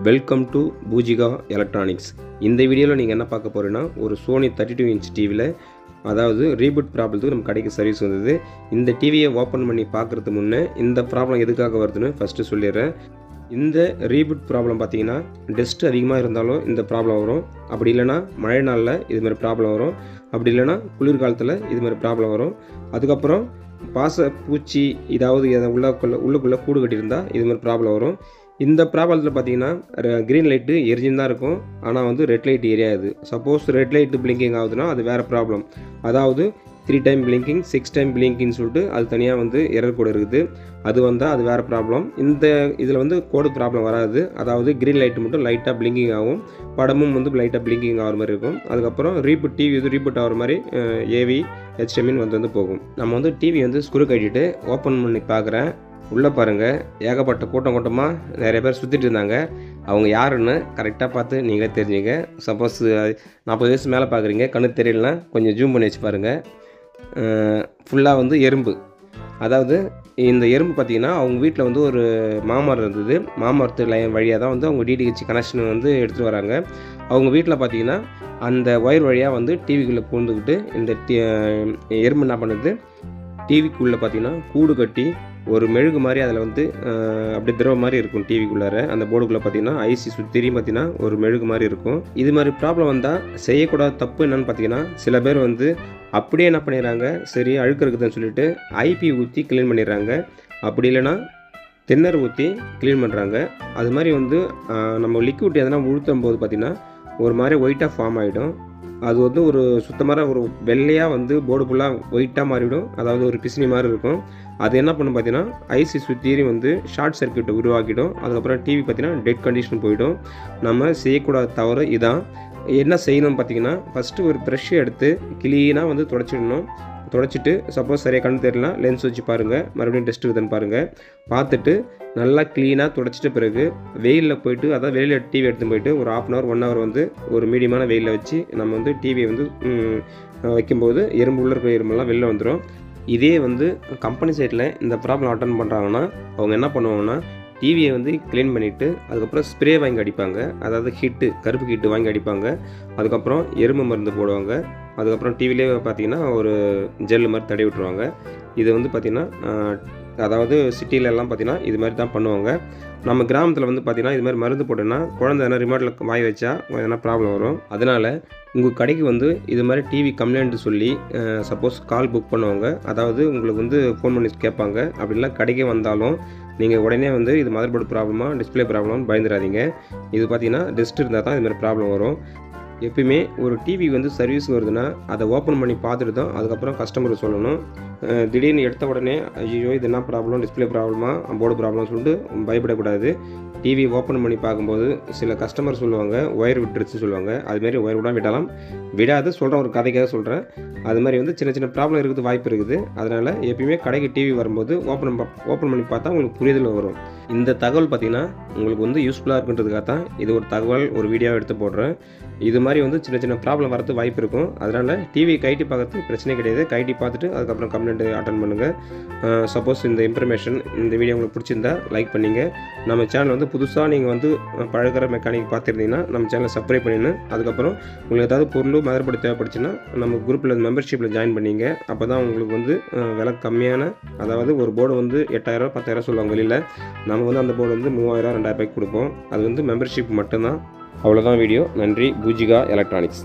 Welcome to Poojika electronics. இந்த வீடியோவில் நீங்கள் என்ன பார்க்க போகிறீங்கன்னா, ஒரு சோனி 32 இன்ச் டிவியில் அதாவது ரீபூட் ப்ராப்ளத்துக்கு நம்ம கடைக்கு சர்வீஸ் வந்தது. இந்த டிவியை ஓப்பன் பண்ணி பார்க்குறதுக்கு முன்னே இந்த ப்ராப்ளம் எதுக்காக வருதுன்னு ஃபஸ்ட்டு சொல்லிடுறேன். இந்த ரீபூட் ப்ராப்ளம் பார்த்தீங்கன்னா, டஸ்ட் அதிகமாக இருந்தாலும் இந்த ப்ராப்ளம் வரும். அப்படி இல்லைனா மழை நாளில் இதுமாதிரி ப்ராப்ளம் வரும். அப்படி இல்லைனா குளிர்காலத்தில் இதுமாதிரி ப்ராப்ளம் வரும். அதுக்கப்புறம் பூச்சி ஏதாவது உள்ளுக்குள்ளே கூடு கட்டியிருந்தால் இதுமாதிரி ப்ராப்ளம் வரும். இந்த ப்ராப்ளத்தில் பார்த்தீங்கன்னா க்ரீன் லைட்டு எரிஞ்சுன்னு தான் இருக்கும், ஆனால் வந்து ரெட் லைட் எரியாது. சப்போஸ் ரெட் லைட்டு பிளிங்கிங் ஆகுதுன்னா அது வேறு ப்ராப்ளம். அதாவது 3 டைம் பிளிங்கிங் 6 டைம் பிளிங்கிங்னு சொல்லிட்டு அது தனியாக வந்து எரர் கோடு இருக்குது. அது வந்தால் அது வேறு ப்ராப்ளம். இதில் வந்து கோடு ப்ராப்ளம் வராது. அதாவது க்ரீன் லைட்டு மட்டும் லைட்டாக பிளிங்கிங் ஆகும், படமும் வந்து லைட்டாக பிளிங்கிங் ஆகிற மாதிரி இருக்கும். அதுக்கப்புறம் டிவி இது ரீபூட் ஆகிற மாதிரி ஏவி HDMI வந்து போகும். நம்ம வந்து டிவி வந்து ஸ்க்ரூ கட்டிட்டு ஓப்பன் பண்ணி பார்க்குறேன். உள்ளே பாருங்கள், ஏகப்பட்ட கூட்டமாக நிறைய பேர் சுற்றிட்டு இருந்தாங்க. அவங்க யாருன்னு கரெக்டாக பார்த்து நீங்களே தெரிஞ்சுங்க. சப்போஸ் 40 வயசு மேலே பார்க்குறீங்க, கண்ணு தெரியலனா கொஞ்சம் ஜூம் பண்ணி வச்சு பாருங்கள். ஃபுல்லாக வந்து எறும்பு. அதாவது இந்த எறும்பு பார்த்திங்கன்னா, அவங்க வீட்டில் வந்து ஒரு மாமரம் இருந்தது. மாமரத்து லைன் வழியாக தான் வந்து அவங்க DTH கனெக்ஷன் வந்து எடுத்துகிட்டு வராங்க. அவங்க வீட்டில் பார்த்திங்கன்னா அந்த ஒயர் வழியாக வந்து டிவிக்குள்ளே பூந்துக்கிட்டு இந்த எறும்பு என்ன பண்ணுது, டிவிக்குள்ளே பார்த்திங்கன்னா கூடு கட்டி ஒரு மெழுகு மாதிரி அதில் வந்து அப்படி திரவ மாதிரி இருக்கும். டிவிக்குள்ளார அந்த போர்டுக்குள்ளே பார்த்தீங்கன்னா ஐசி சுற்றியும் பார்த்தீங்கன்னா ஒரு மெழுகு மாதிரி இருக்கும். இது மாதிரி ப்ராப்ளம் வந்தால் செய்யக்கூடாத தப்பு என்னென்னு பார்த்தீங்கன்னா, சில பேர் வந்து அப்படியே என்ன பண்ணிடுறாங்க, சரி அழுக்கு இருக்குதுன்னு சொல்லிட்டு ஐபி ஊற்றி க்ளீன் பண்ணிடுறாங்க. அப்படி இல்லைன்னா தென்னர் ஊற்றி க்ளீன் பண்ணுறாங்க. அது மாதிரி வந்து நம்ம லிக்விட் எதனா ஊற்றும் போது பார்த்திங்கன்னா ஒரு மாதிரி ஒயிட்டாக ஃபார்ம் ஆகிடும். அது வந்து ஒரு சுத்தமான ஒரு வெள்ளையாக வந்து போர்டு ஃபுல்லாக ஒயிட்டாக மாறிவிடும். அதாவது ஒரு பிசினி மாதிரி இருக்கும். அது என்ன பண்ணும் பார்த்தீங்கன்னா, ஐசி சுற்றி வந்து ஷார்ட் சர்க்யூட்டை உருவாக்கிடும். அதுக்கப்புறம் டிவி பார்த்தீங்கன்னா டெட் கண்டிஷன் போயிடும். நம்ம செய்யக்கூடாத தவறு இதான். என்ன செய்யணும்னு பார்த்தீங்கன்னா, ஃபஸ்ட்டு ஒரு ப்ரெஷ் எடுத்து க்ளீனாக வந்து தொடச்சிட்டு சப்போஸ் சரியாக கண்ணு தெரியல லென்ஸ் வச்சு பாருங்கள், மறுபடியும் டெஸ்ட் இருக்குதுன்னு பாருங்கள். பார்த்துட்டு நல்லா க்ளீனாக தொடச்சிட்ட பிறகு வெயிலில் போய்ட்டு, அதாவது வெளியில் டிவி எடுத்துன்னு போய்ட்டு ஒரு 1/2 1 ஹவர் வந்து ஒரு மீடியமான வெயிலில் வச்சு நம்ம வந்து டிவியை வந்து வைக்கும்போது எறும்பு உள்ள இருக்கிற எறும்பெல்லாம் வெளில வந்துடும். இதே வந்து கம்பெனி சைடில் இந்த ப்ராப்ளம் அட்டன் பண்ணுறாங்கன்னா அவங்க என்ன பண்ணுவாங்கன்னா, டிவியை வந்து க்ளீன் பண்ணிவிட்டு அதுக்கப்புறம் ஸ்ப்ரே வாங்கி அடிப்பாங்க. அதாவது கருப்பு ஹீட்டு வாங்கி அடிப்பாங்க. அதுக்கப்புறம் எறும்பு மருந்து போடுவாங்க. அதுக்கப்புறம் டிவிலே பார்த்திங்கன்னா ஒரு ஜெல்லு மாதிரி தடவி விட்டுருவாங்க. இது வந்து பார்த்திங்கன்னா அதாவது சிட்டிலெல்லாம் பார்த்திங்கன்னா இது மாதிரி தான் பண்ணுவாங்க. நம்ம கிராமத்தில் வந்து பார்த்திங்கன்னா இது மாதிரி மருந்து போட்டோன்னா குழந்தை எதனா ரிமோட்டில் வாய் வச்சா எதனா ப்ராப்ளம் வரும். அதனால் உங்கள் கடைக்கு வந்து இது மாதிரி டிவி கம்ப்ளைண்ட்டு சொல்லி சப்போஸ் கால் புக் பண்ணுவாங்க. அதாவது உங்களுக்கு வந்து ஃபோன் பண்ணி கேட்பாங்க. அப்படிலாம் கடைக்கே வந்தாலும் நீங்கள் உடனே வந்து இது மதர் போர்டு ப்ராப்ளமாக டிஸ்பிளே ப்ராப்ளம்னு பயந்துடாதீங்க. இது பார்த்திங்கன்னா டஸ்ட் இருந்தால் தான் இது மாதிரி ப்ராப்ளம் வரும். எப்பயுமே ஒரு டிவி வந்து சர்வீஸ் வருதுன்னா அதை ஓப்பன் பண்ணி பார்த்துட்டு தான் அதுக்கப்புறம் கஸ்டமருக்கு சொல்லணும். திடீர்னு எடுத்த உடனே ஐயோ இது என்ன ப்ராப்ளம், டிஸ்பிளே ப்ராப்ளமா போர்டு ப்ராப்ளம்னு சொல்லிட்டு பயப்படக்கூடாது. டிவி ஓப்பன் பண்ணி பார்க்கும்போது சில கஸ்டமர் சொல்லுவாங்க ஒயர் விட்டுருச்சு சொல்லுவாங்க. அதுமாரி ஒயர் விடாது சொல்கிறேன், ஒரு கதைக்காக சொல்கிறேன். அது மாதிரி வந்து சின்ன சின்ன ப்ராப்ளம் இருக்குது, வாய்ப்பு இருக்குது. அதனால் எப்பயுமே கடைக்கு டிவி வரும்போது ஓப்பன் பண்ணி பார்த்தா உங்களுக்கு புரிதல் வரும். இந்த தகவல் பார்த்திங்கன்னா உங்களுக்கு வந்து யூஸ்ஃபுல்லாக இருக்குன்றதுக்காக தான் இது ஒரு தகவல் ஒரு வீடியோவை எடுத்து போடுறேன். இது மாதிரி வந்து சின்ன சின்ன ப்ராப்ளம் வரது வாய்ப்பு இருக்கும். அதனால் டிவி கைட்டி பார்க்கறது பிரச்சனை கிடையாது. கைட்டி பார்த்துட்டு அதுக்கப்புறம் கம்ப்ளைண்ட்டு அட்டன் பண்ணுங்கள். சப்போஸ் இந்த இன்ஃபர்மேஷன் இந்த வீடியோ உங்களுக்கு பிடிச்சிருந்தா லைக் பண்ணிங்க. நம்ம சேனல் வந்து புதுசாக நீங்கள் வந்து பழகிற மெக்கானிக் பார்த்துருந்தீங்கன்னா நம்ம சேனலை சப்ஸ்கிரைப் பண்ணின்னு அதுக்கப்புறம் உங்களுக்கு ஏதாவது பொருள் மதர்போர்டு தேவைப்படுச்சுன்னா நம்ம குரூப்பில் மெம்பர்ஷிப்பில் ஜாயின் பண்ணிங்க. அப்போ தான் உங்களுக்கு வந்து விலை கம்மியான, அதாவது ஒரு போர்டு வந்து 8000 10,000 சொல்லுவாங்க வெளியில். நம்ம வந்து அந்த போர்டு வந்து 3000 2000 கொடுப்போம். அது வந்து மெம்பர்ஷிப் மட்டும்தான். அவ்வளோதான் வீடியோ. நன்றி. பூஜிகா எலக்ட்ரானிக்ஸ்.